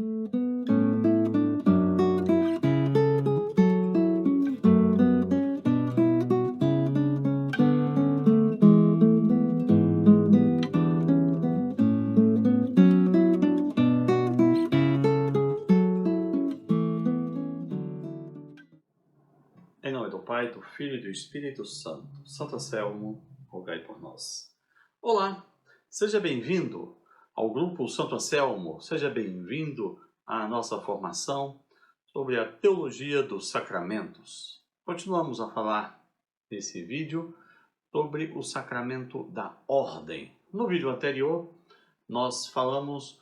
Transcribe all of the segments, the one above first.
Em nome do Pai, do Filho e do Espírito Santo. Santo Anselmo, rogai por nós. Olá, seja bem-vindo ao Grupo Santo Anselmo, seja bem-vindo à nossa formação sobre a Teologia dos Sacramentos. Continuamos a falar nesse vídeo sobre o sacramento da ordem. No vídeo anterior, nós falamos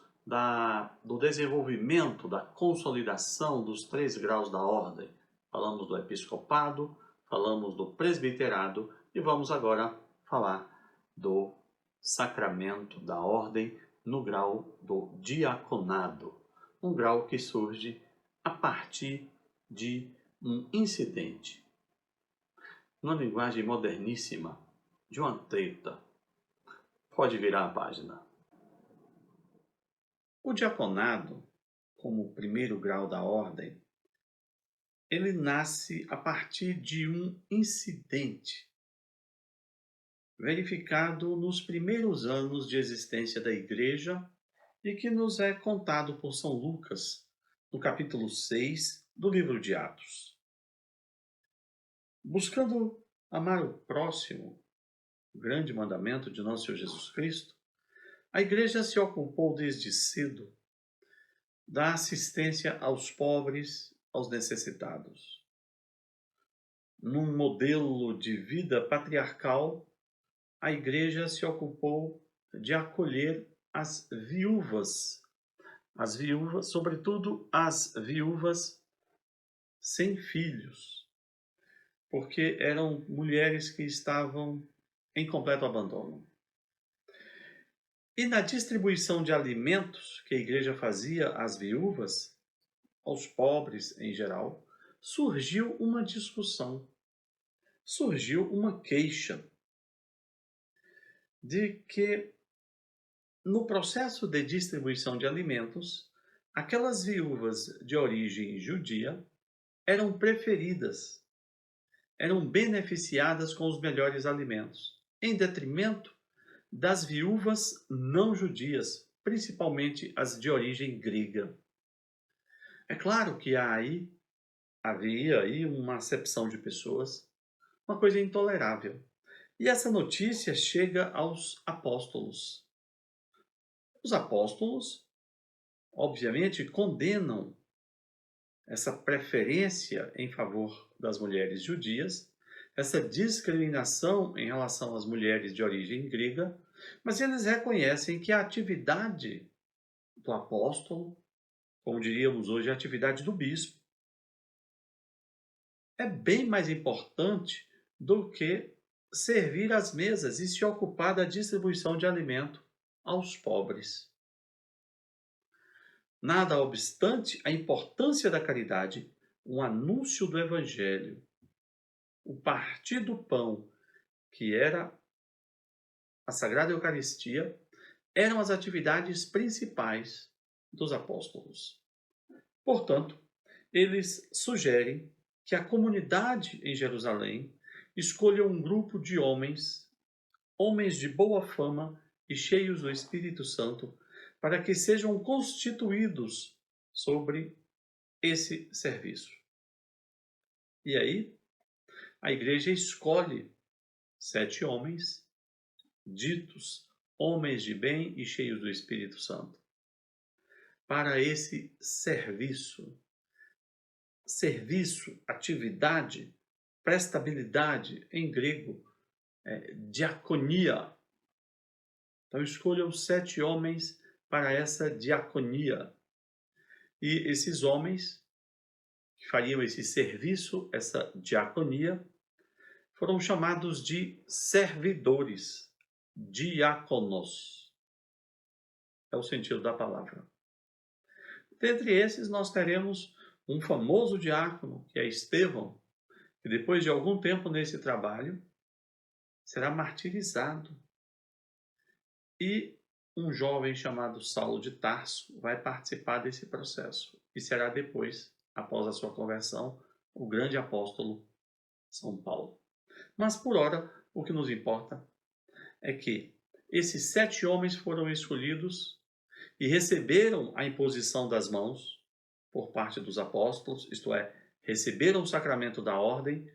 do desenvolvimento, da consolidação dos 3 graus da ordem. Falamos do episcopado, falamos do presbiterado e vamos agora falar do sacramento da ordem no grau do diaconado. Um grau que surge a partir de um incidente. Numa linguagem moderníssima, de uma treta. Pode virar a página. O diaconado, como o primeiro grau da ordem, ele nasce a partir de um incidente verificado nos primeiros anos de existência da Igreja e que nos é contado por São Lucas, no capítulo 6 do livro de Atos. Buscando amar o próximo, o grande mandamento de nosso Senhor Jesus Cristo, a Igreja se ocupou desde cedo da assistência aos pobres, aos necessitados. Num modelo de vida patriarcal, a Igreja se ocupou de acolher as viúvas, sobretudo as viúvas sem filhos, porque eram mulheres que estavam em completo abandono. E na distribuição de alimentos que a Igreja fazia às viúvas, aos pobres em geral, surgiu uma discussão, surgiu uma queixa de que no processo de distribuição de alimentos, aquelas viúvas de origem judia eram preferidas, eram beneficiadas com os melhores alimentos, em detrimento das viúvas não judias, principalmente as de origem grega. É claro que havia aí uma acepção de pessoas, uma coisa intolerável. E essa notícia chega aos apóstolos. Os apóstolos, obviamente, condenam essa preferência em favor das mulheres judias, essa discriminação em relação às mulheres de origem grega, mas eles reconhecem que a atividade do apóstolo, como diríamos hoje, a atividade do bispo, é bem mais importante do que servir às mesas e se ocupar da distribuição de alimento aos pobres. Nada obstante a importância da caridade, o anúncio do Evangelho, o partir do pão, que era a Sagrada Eucaristia, eram as atividades principais dos apóstolos. Portanto, eles sugerem que a comunidade em Jerusalém escolha um grupo de homens de boa fama e cheios do Espírito Santo, para que sejam constituídos sobre esse serviço. E aí, a Igreja escolhe 7 homens, ditos homens de bem e cheios do Espírito Santo, para esse serviço. Serviço, atividade, prestabilidade, em grego, diaconia. Então escolham 7 homens para essa diaconia. E esses homens que fariam esse serviço, essa diaconia, foram chamados de servidores, diáconos. É o sentido da palavra. Dentre esses, nós teremos um famoso diácono, que é Estevão, que depois de algum tempo nesse trabalho, será martirizado. E um jovem chamado Saulo de Tarso vai participar desse processo e será depois, após a sua conversão, o grande apóstolo São Paulo. Mas por ora, o que nos importa é que esses 7 homens foram escolhidos e receberam a imposição das mãos por parte dos apóstolos, isto é, receberam o sacramento da ordem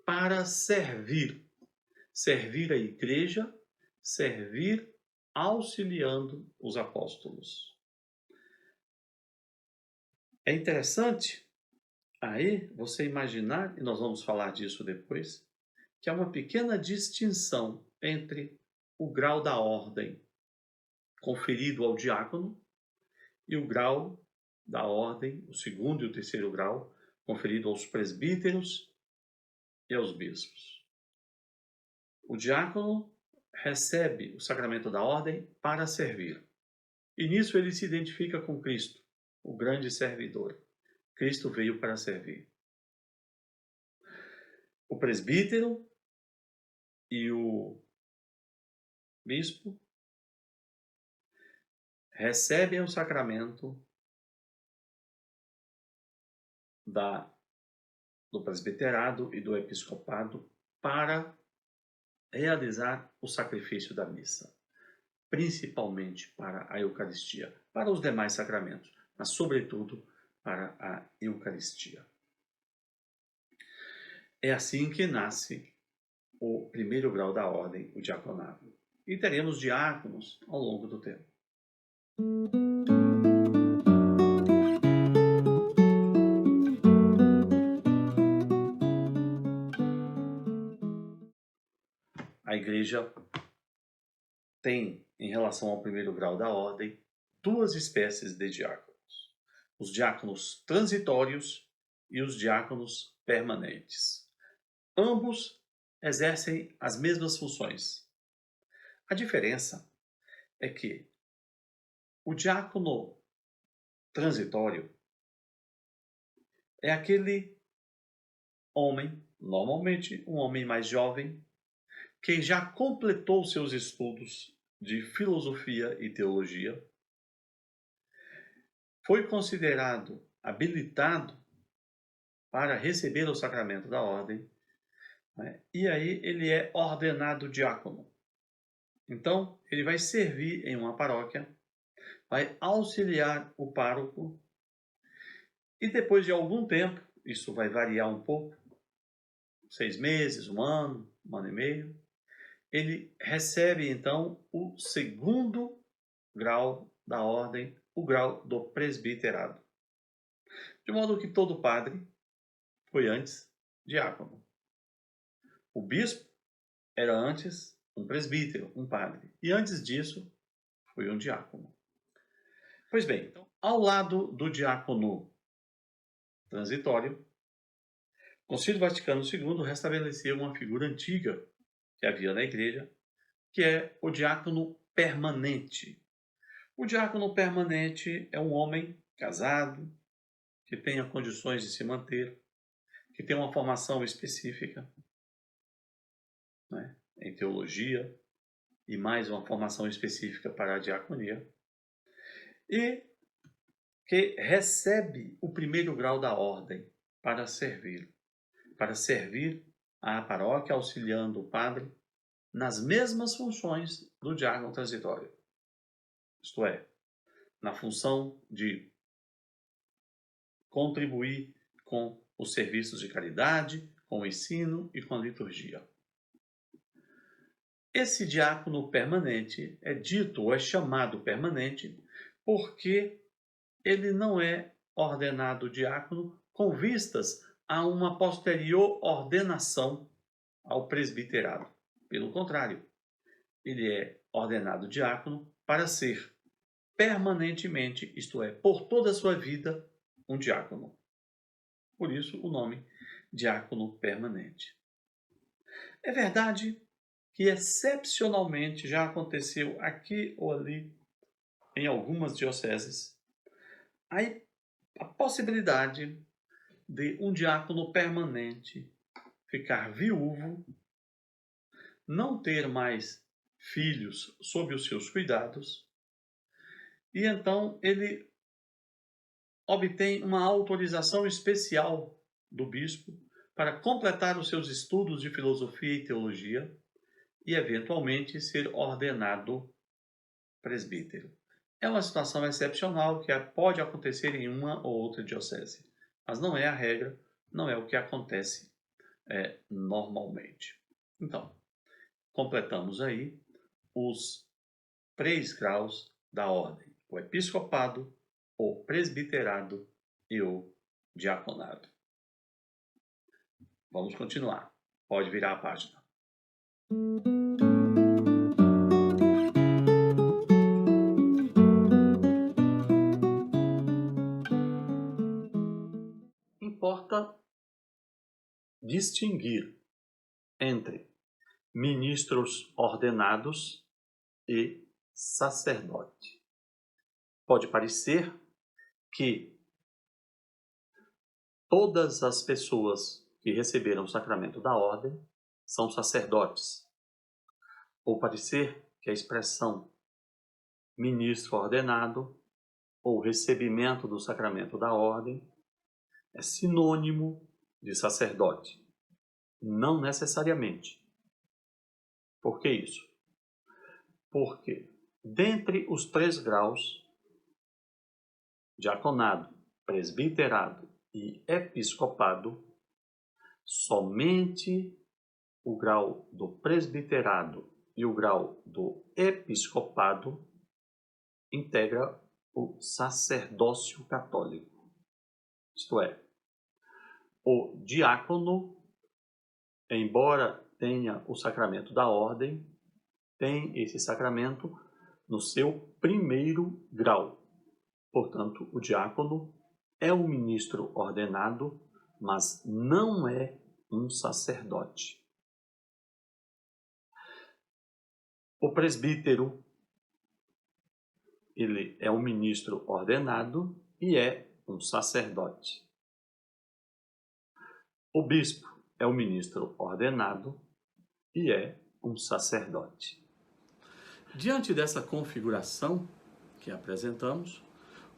para servir a igreja, servir auxiliando os apóstolos. É interessante aí você imaginar, e nós vamos falar disso depois, que há uma pequena distinção entre o grau da ordem conferido ao diácono e o grau da ordem, o segundo e o terceiro grau, conferido aos presbíteros e aos bispos. O diácono recebe o sacramento da ordem para servir. E nisso ele se identifica com Cristo, o grande servidor. Cristo veio para servir. O presbítero e o bispo recebem o sacramento do presbiterado e do episcopado para realizar o sacrifício da missa, principalmente para a Eucaristia, para os demais sacramentos, mas sobretudo para a Eucaristia. É assim que nasce o primeiro grau da ordem, o diaconado. E teremos diáconos ao longo do tempo. A Igreja tem, em relação ao primeiro grau da ordem, 2 espécies de diáconos: os diáconos transitórios e os diáconos permanentes. Ambos exercem as mesmas funções. A diferença é que o diácono transitório é aquele homem, normalmente um homem mais jovem, que já completou seus estudos de filosofia e teologia, foi considerado habilitado para receber o sacramento da ordem, né? E aí ele é ordenado diácono. Então, ele vai servir em uma paróquia, vai auxiliar o pároco e depois de algum tempo, isso vai variar um pouco, 6 meses, um ano e meio, ele recebe então o segundo grau da ordem, o grau do presbiterado. De modo que todo padre foi antes diácono. O bispo era antes um presbítero, um padre. E antes disso, foi um diácono. Pois bem, então, ao lado do diácono transitório, o Concílio Vaticano II restabeleceu uma figura antiga que havia na igreja, que é o diácono permanente. O diácono permanente é um homem casado, que tenha condições de se manter, que tem uma formação específica, né, em teologia, e mais uma formação específica para a diaconia, e que recebe o primeiro grau da ordem para servir à paróquia, auxiliando o padre nas mesmas funções do diácono transitório. Isto é, na função de contribuir com os serviços de caridade, com o ensino e com a liturgia. Esse diácono permanente é dito ou é chamado permanente porque ele não é ordenado diácono com vistas a uma posterior ordenação ao presbiterado. Pelo contrário, ele é ordenado diácono para ser permanentemente, isto é, por toda a sua vida, um diácono. Por isso o nome diácono permanente. É verdade que excepcionalmente já aconteceu aqui ou ali, em algumas dioceses, a possibilidade de um diácono permanente ficar viúvo, não ter mais filhos sob os seus cuidados, e então ele obtém uma autorização especial do bispo para completar os seus estudos de filosofia e teologia e, eventualmente, ser ordenado presbítero. É uma situação excepcional que pode acontecer em uma ou outra diocese, mas não é a regra, não é o que acontece normalmente. Então, completamos aí os 3 graus da ordem: o episcopado, o presbiterado e o diaconado. Vamos continuar. Pode virar a página. Importa distinguir entre ministros ordenados e sacerdote. Pode parecer que todas as pessoas que receberam o sacramento da ordem são sacerdotes. Ou parecer que a expressão ministro ordenado ou recebimento do sacramento da ordem é sinônimo de sacerdote. Não necessariamente. Por que isso? Porque dentre os 3 graus, diaconado, presbiterado e episcopado, somente o grau do presbiterado e o grau do episcopado integra o sacerdócio católico. Isto é, o diácono, embora tenha o sacramento da ordem, tem esse sacramento no seu primeiro grau. Portanto, o diácono é um ministro ordenado, mas não é um sacerdote. O presbítero, ele é um ministro ordenado e é um sacerdote. O bispo é um ministro ordenado e é um sacerdote. Diante dessa configuração que apresentamos,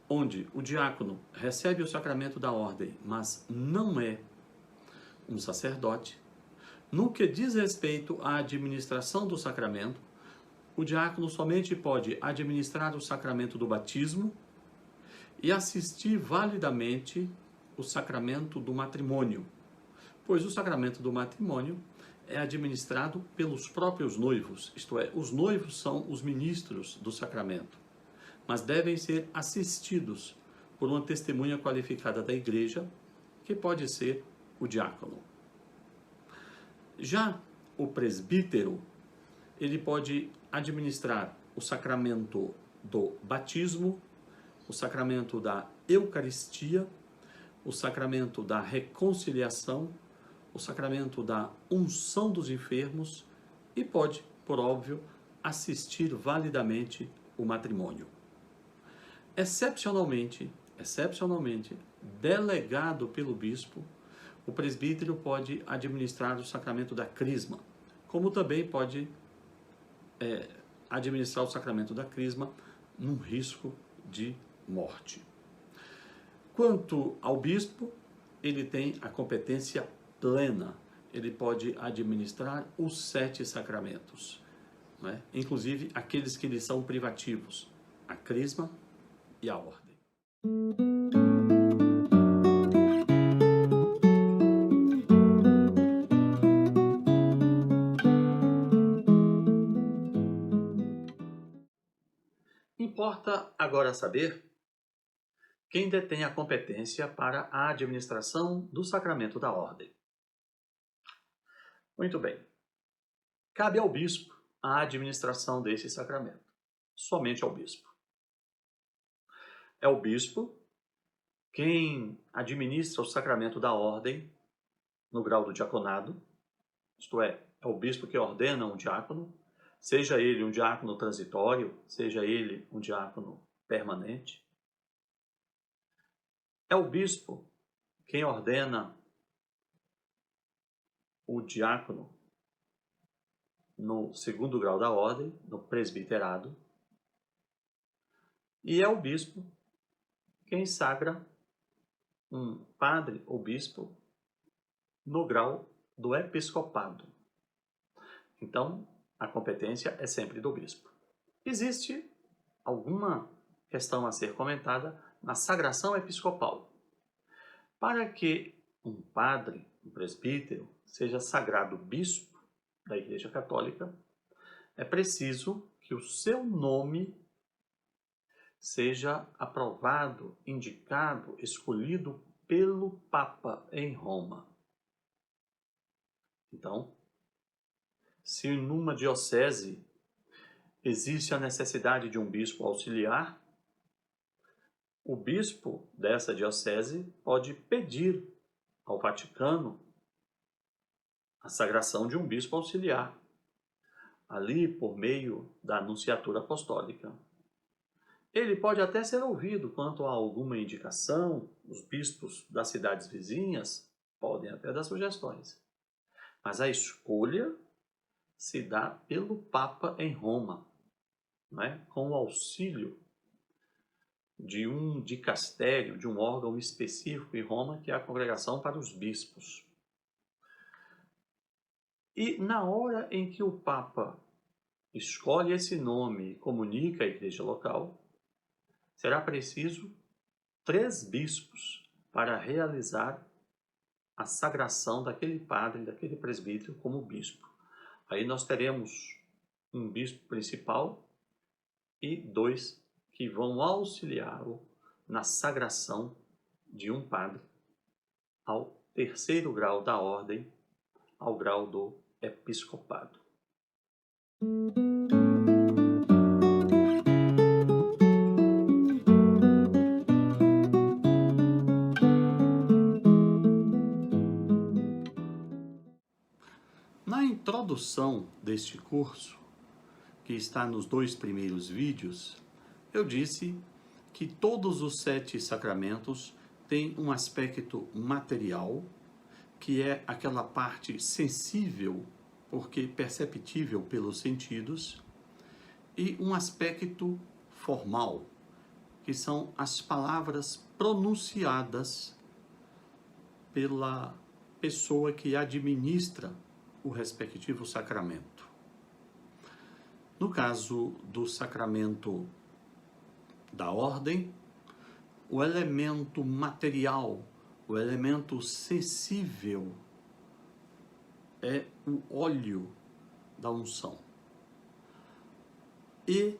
onde o diácono recebe o sacramento da ordem, mas não é um sacerdote, no que diz respeito à administração do sacramento, o diácono somente pode administrar o sacramento do batismo e assistir validamente o sacramento do matrimônio, pois o sacramento do matrimônio é administrado pelos próprios noivos, isto é, os noivos são os ministros do sacramento, mas devem ser assistidos por uma testemunha qualificada da igreja, que pode ser o diácono. Já o presbítero, ele pode administrar o sacramento do batismo, o sacramento da Eucaristia, o sacramento da reconciliação, o sacramento da unção dos enfermos e pode, por óbvio, assistir validamente o matrimônio. Excepcionalmente, delegado pelo bispo, o presbítero pode administrar o sacramento da crisma, como também pode administrar o sacramento da crisma num risco de morte. Quanto ao bispo, ele tem a competência plena, ele pode administrar os 7 sacramentos, né? Inclusive aqueles que lhe são privativos, a crisma e a ordem. Importa agora saber quem detém a competência para a administração do sacramento da ordem. Muito bem. Cabe ao bispo a administração desse sacramento. Somente ao bispo. É o bispo quem administra o sacramento da ordem no grau do diaconado, isto é o bispo que ordena um diácono, seja ele um diácono transitório, seja ele um diácono permanente. É o bispo quem ordena o diácono no segundo grau da ordem, no presbiterado, e é o bispo quem sagra um padre ou bispo no grau do episcopado. Então, a competência é sempre do bispo. Existe alguma questão a ser comentada na sagração episcopal. Para que um padre, um presbítero, seja sagrado bispo da Igreja Católica, é preciso que o seu nome seja aprovado, indicado, escolhido pelo Papa em Roma. Então, se numa diocese existe a necessidade de um bispo auxiliar, o bispo dessa diocese pode pedir ao Vaticano a sagração de um bispo auxiliar, ali por meio da Nunciatura Apostólica. Ele pode até ser ouvido quanto a alguma indicação, os bispos das cidades vizinhas podem até dar sugestões, mas a escolha se dá pelo Papa em Roma, né? Com o auxílio de um dicastério, de um órgão específico em Roma, que é a Congregação para os Bispos. E na hora em que o Papa escolhe esse nome e comunica à igreja local, será preciso 3 bispos para realizar a sagração daquele padre, daquele presbítero como bispo. Aí nós teremos um bispo principal e 2 que vão auxiliá-lo na sagração de um padre ao 3º grau da ordem, ao grau do episcopado. Na introdução deste curso, que está nos 2 primeiros vídeos, eu disse que todos os 7 sacramentos têm um aspecto material, que é aquela parte sensível, porque perceptível pelos sentidos, e um aspecto formal, que são as palavras pronunciadas pela pessoa que administra o respectivo sacramento. No caso do sacramento da ordem, o elemento material, o elemento sensível é o óleo da unção. E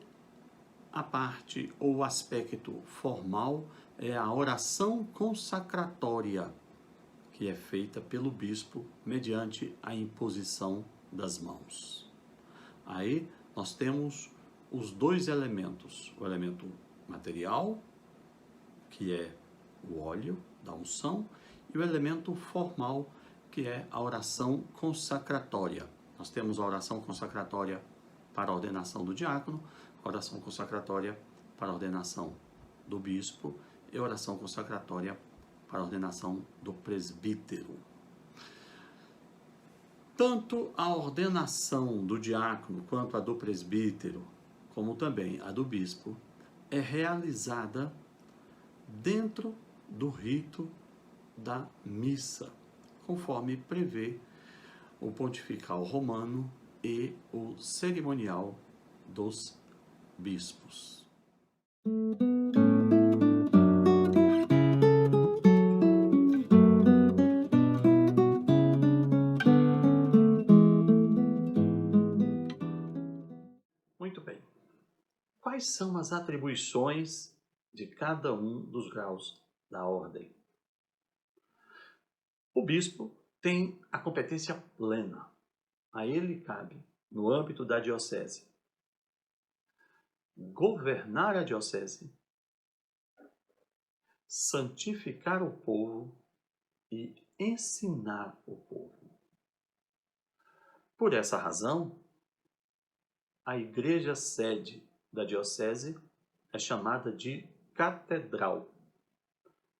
a parte ou o aspecto formal é a oração consacratória, que é feita pelo bispo mediante a imposição das mãos. Aí nós temos os 2 elementos, o elemento material, que é o óleo da unção, e o elemento formal, que é a oração consacratória. Nós temos a oração consacratória para a ordenação do diácono, a oração consacratória para a ordenação do bispo e a oração consacratória para a ordenação do presbítero. Tanto a ordenação do diácono quanto a do presbítero, como também a do bispo, é realizada dentro do rito da missa, conforme prevê o pontifical romano e o cerimonial dos bispos. Muito bem. Quais são as atribuições de cada um dos graus da ordem? O bispo tem a competência plena. A ele cabe, no âmbito da diocese, governar a diocese, santificar o povo e ensinar o povo. Por essa razão, a igreja sede da diocese é chamada de catedral,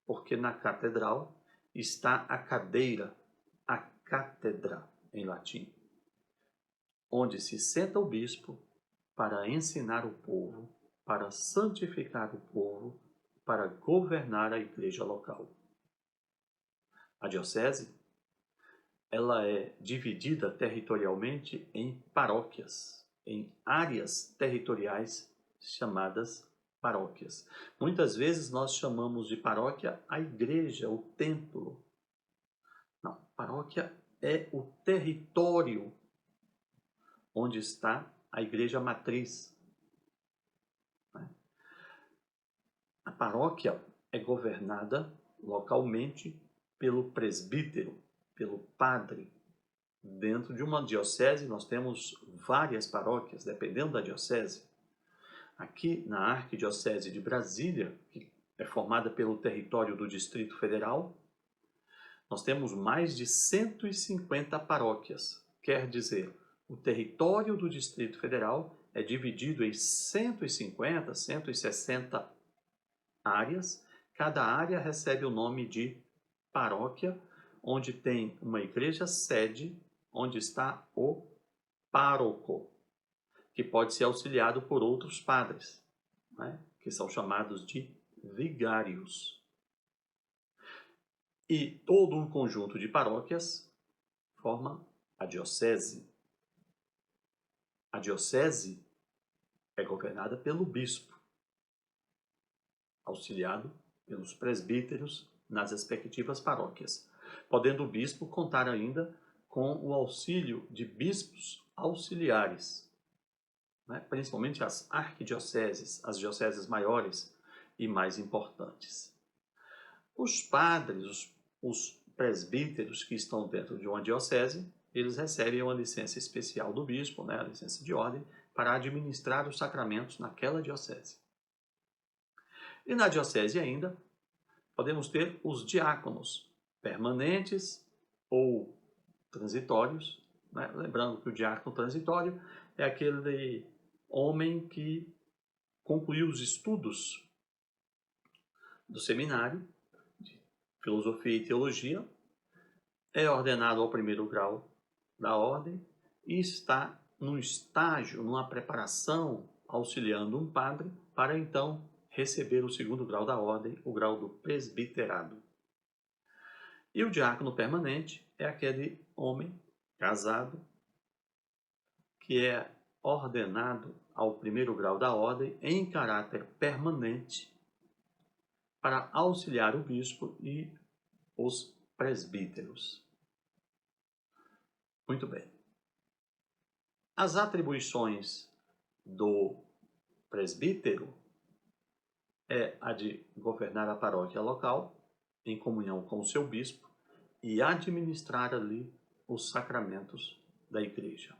porque na catedral está a cadeira, a cátedra em latim, onde se senta o bispo para ensinar o povo, para santificar o povo, para governar a igreja local. A diocese, ela é dividida territorialmente em paróquias, em áreas territoriais chamadas paróquias. Muitas vezes nós chamamos de paróquia a igreja, o templo. Não, paróquia é o território onde está a igreja matriz. A paróquia é governada localmente pelo presbítero, pelo padre. Dentro de uma diocese nós temos várias paróquias, dependendo da diocese. Aqui na Arquidiocese de Brasília, que é formada pelo território do Distrito Federal, nós temos mais de 150 paróquias. Quer dizer, o território do Distrito Federal é dividido em 150, 160 áreas. Cada área recebe o nome de paróquia, onde tem uma igreja sede, onde está o pároco, que pode ser auxiliado por outros padres, né? Que são chamados de vigários. E todo um conjunto de paróquias forma a diocese. A diocese é governada pelo bispo, auxiliado pelos presbíteros nas respectivas paróquias, podendo o bispo contar ainda com o auxílio de bispos auxiliares, né? Principalmente as arquidioceses, as dioceses maiores e mais importantes. Os padres, os presbíteros que estão dentro de uma diocese, eles recebem uma licença especial do bispo, né, a licença de ordem, para administrar os sacramentos naquela diocese. E na diocese ainda, podemos ter os diáconos, permanentes ou transitórios, né? Lembrando que o diácono transitório é aquele homem que concluiu os estudos do seminário de filosofia e teologia, é ordenado ao primeiro grau da ordem e está num estágio, numa preparação, auxiliando um padre para então receber o segundo grau da ordem, o grau do presbiterado. E o diácono permanente é aquele homem casado que é ordenado ao primeiro grau da ordem em caráter permanente para auxiliar o bispo e os presbíteros. Muito bem. As atribuições do presbítero é a de governar a paróquia local em comunhão com o seu bispo e administrar ali os sacramentos da igreja,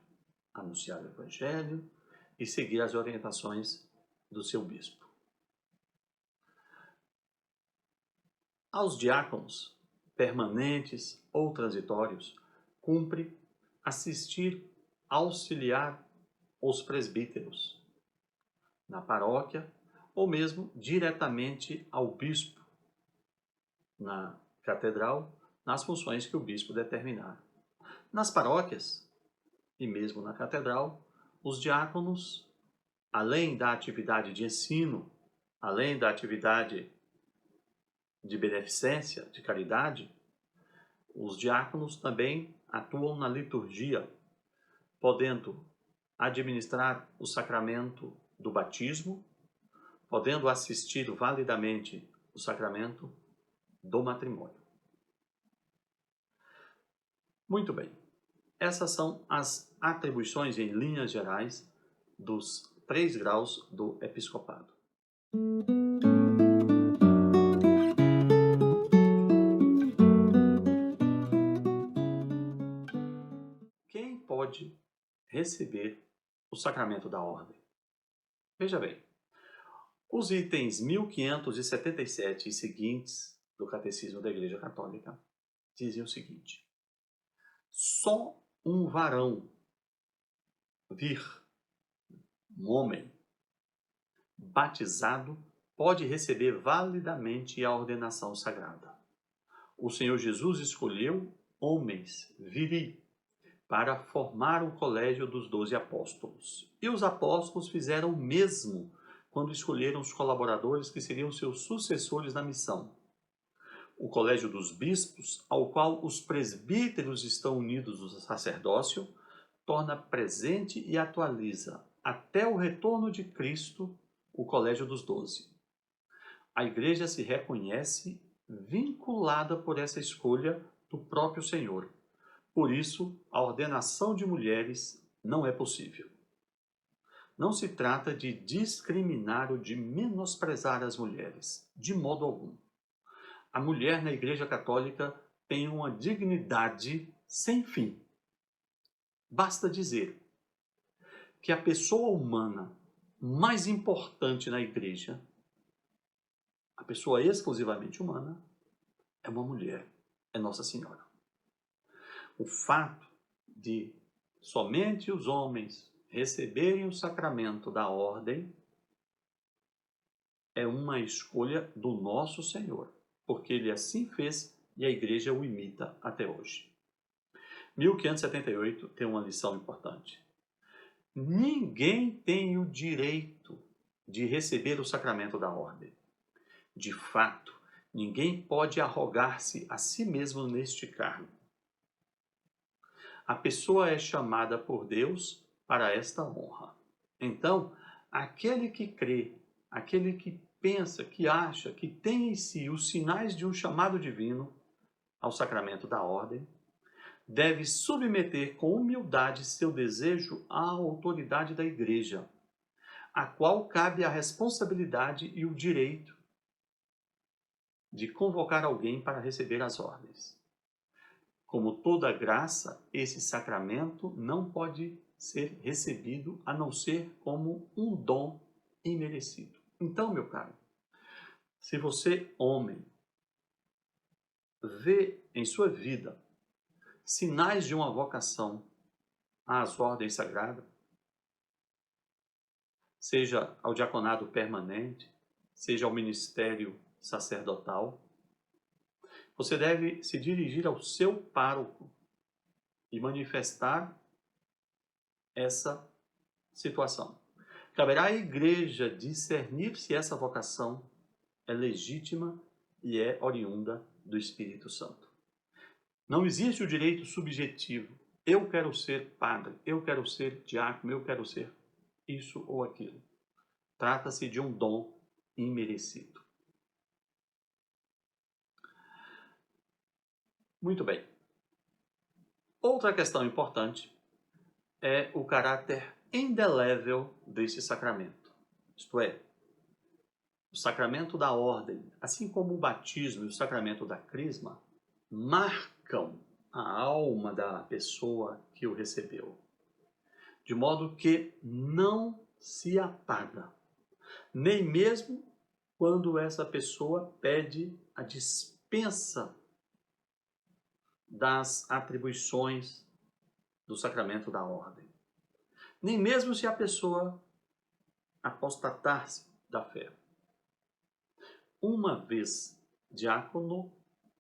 anunciar o evangelho e seguir as orientações do seu bispo. Aos diáconos, permanentes ou transitórios, cumpre assistir, auxiliar os presbíteros na paróquia ou mesmo diretamente ao bispo na catedral, nas funções que o bispo determinar. Nas paróquias e mesmo na catedral, os diáconos, além da atividade de ensino, além da atividade de beneficência, de caridade, os diáconos também atuam na liturgia, podendo administrar o sacramento do batismo, podendo assistir validamente o sacramento do matrimônio. Muito bem. Essas são as atribuições em linhas gerais dos 3 graus do episcopado. Quem pode receber o sacramento da ordem? Veja bem, os itens 1577 e seguintes do Catecismo da Igreja Católica dizem o seguinte: só um varão um homem batizado pode receber validamente a ordenação sagrada. O Senhor Jesus escolheu homens para formar o colégio dos 12 apóstolos. E os apóstolos fizeram o mesmo quando escolheram os colaboradores que seriam seus sucessores na missão. O colégio dos bispos, ao qual os presbíteros estão unidos no sacerdócio, torna presente e atualiza, até o retorno de Cristo, o colégio dos 12. A igreja se reconhece vinculada por essa escolha do próprio Senhor. Por isso, a ordenação de mulheres não é possível. Não se trata de discriminar ou de menosprezar as mulheres, de modo algum. A mulher na Igreja Católica tem uma dignidade sem fim. Basta dizer que a pessoa humana mais importante na Igreja, a pessoa exclusivamente humana, é uma mulher, é Nossa Senhora. O fato de somente os homens receberem o sacramento da ordem é uma escolha do nosso Senhor, porque Ele assim fez e a Igreja o imita até hoje. 1578 tem uma lição importante. Ninguém tem o direito de receber o sacramento da ordem. De fato, ninguém pode arrogar-se a si mesmo neste cargo. A pessoa é chamada por Deus para esta honra. Então, aquele que crê, aquele que pensa, que acha, que tem em si os sinais de um chamado divino ao sacramento da ordem, deve submeter com humildade seu desejo à autoridade da Igreja, a qual cabe a responsabilidade e o direito de convocar alguém para receber as ordens. Como toda graça, esse sacramento não pode ser recebido a não ser como um dom imerecido. Então, meu caro, se você, homem, vê em sua vida sinais de uma vocação às ordens sagradas, seja ao diaconado permanente, seja ao ministério sacerdotal, você deve se dirigir ao seu pároco e manifestar essa situação. Caberá à igreja discernir se essa vocação é legítima e é oriunda do Espírito Santo. Não existe o direito subjetivo. Eu quero ser padre, eu quero ser diácono, eu quero ser isso ou aquilo. Trata-se de um dom imerecido. Muito bem. Outra questão importante é o caráter indelével desse sacramento. Isto é, o sacramento da ordem, assim como o batismo e o sacramento da crisma, marcam a alma da pessoa que o recebeu, de modo que não se apaga, nem mesmo quando essa pessoa pede a dispensa das atribuições do sacramento da ordem. Nem mesmo se a pessoa apostatar-se da fé. Uma vez diácono,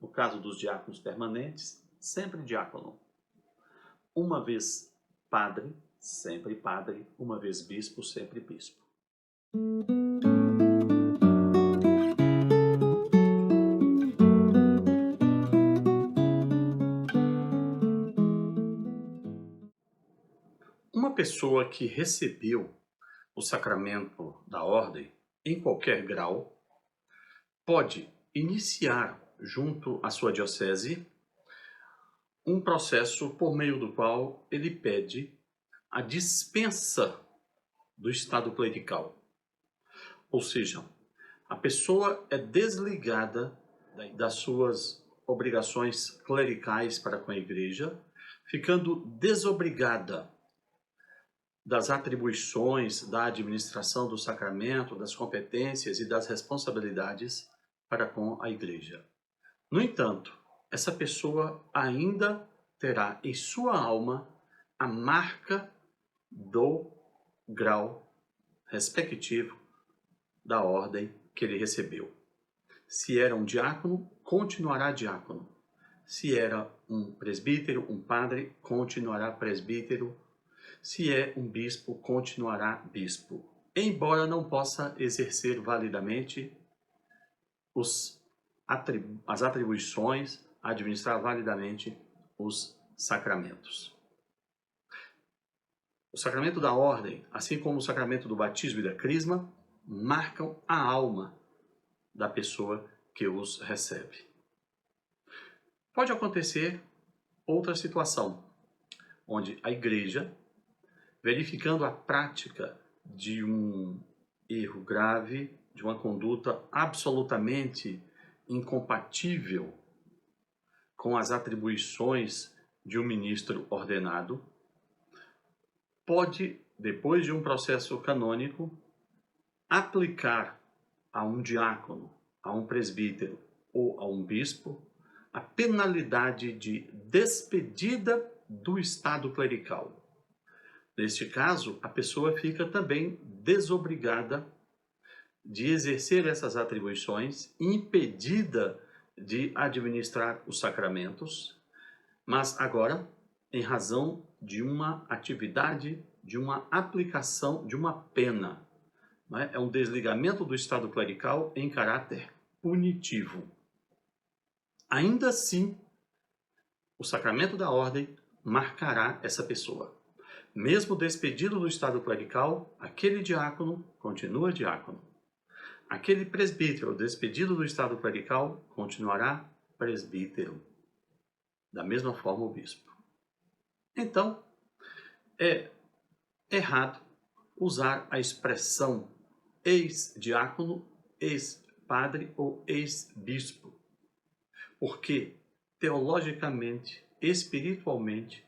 no caso dos diáconos permanentes, sempre diácono. Uma vez padre, sempre padre. Uma vez bispo, sempre bispo. Uma pessoa que recebeu o sacramento da ordem, em qualquer grau, pode iniciar, junto à sua diocese, um processo por meio do qual ele pede a dispensa do estado clerical. Ou seja, a pessoa é desligada das suas obrigações clericais para com a igreja, ficando desobrigada das atribuições da administração do sacramento, das competências e das responsabilidades para com a igreja. No entanto, essa pessoa ainda terá em sua alma a marca do grau respectivo da ordem que ele recebeu. Se era um diácono, continuará diácono. Se era um presbítero, um padre, continuará presbítero. Se é um bispo, continuará bispo, embora não possa exercer validamente as atribuições, administrar validamente os sacramentos. O sacramento da ordem, assim como o sacramento do batismo e da crisma, marcam a alma da pessoa que os recebe. Pode acontecer outra situação, onde a igreja, verificando a prática de um erro grave, de uma conduta absolutamente incompatível com as atribuições de um ministro ordenado, pode, depois de um processo canônico, aplicar a um diácono, a um presbítero ou a um bispo a penalidade de despedida do estado clerical. Neste caso, a pessoa fica também desobrigada de exercer essas atribuições, impedida de administrar os sacramentos, mas agora, em razão de uma atividade, de uma aplicação de uma pena. É um desligamento do estado clerical em caráter punitivo. Ainda assim, o sacramento da ordem marcará essa pessoa. Mesmo despedido do estado clerical, aquele diácono continua diácono. Aquele presbítero despedido do estado clerical continuará presbítero. Da mesma forma o bispo. Então, é errado usar a expressão ex-diácono, ex-padre ou ex-bispo, porque teologicamente, espiritualmente,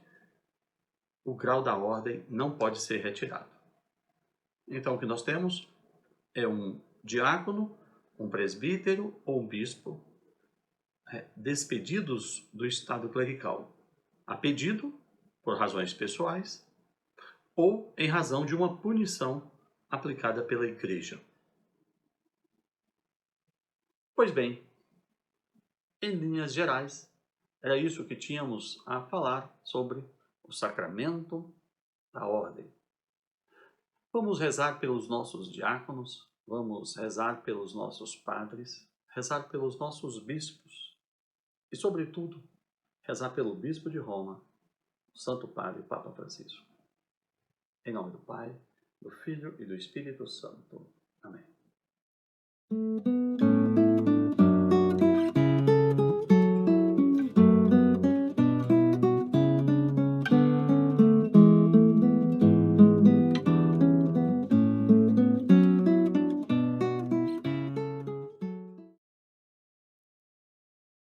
o grau da ordem não pode ser retirado. Então, o que nós temos é um diácono, um presbítero ou um bispo despedidos do estado clerical, a pedido, por razões pessoais, ou em razão de uma punição aplicada pela Igreja. Pois bem, em linhas gerais, era isso que tínhamos a falar sobre o sacramento da ordem. Vamos rezar pelos nossos diáconos, vamos rezar pelos nossos padres, rezar pelos nossos bispos e, sobretudo, rezar pelo bispo de Roma, o Santo Padre Papa Francisco. Em nome do Pai, do Filho e do Espírito Santo. Amém.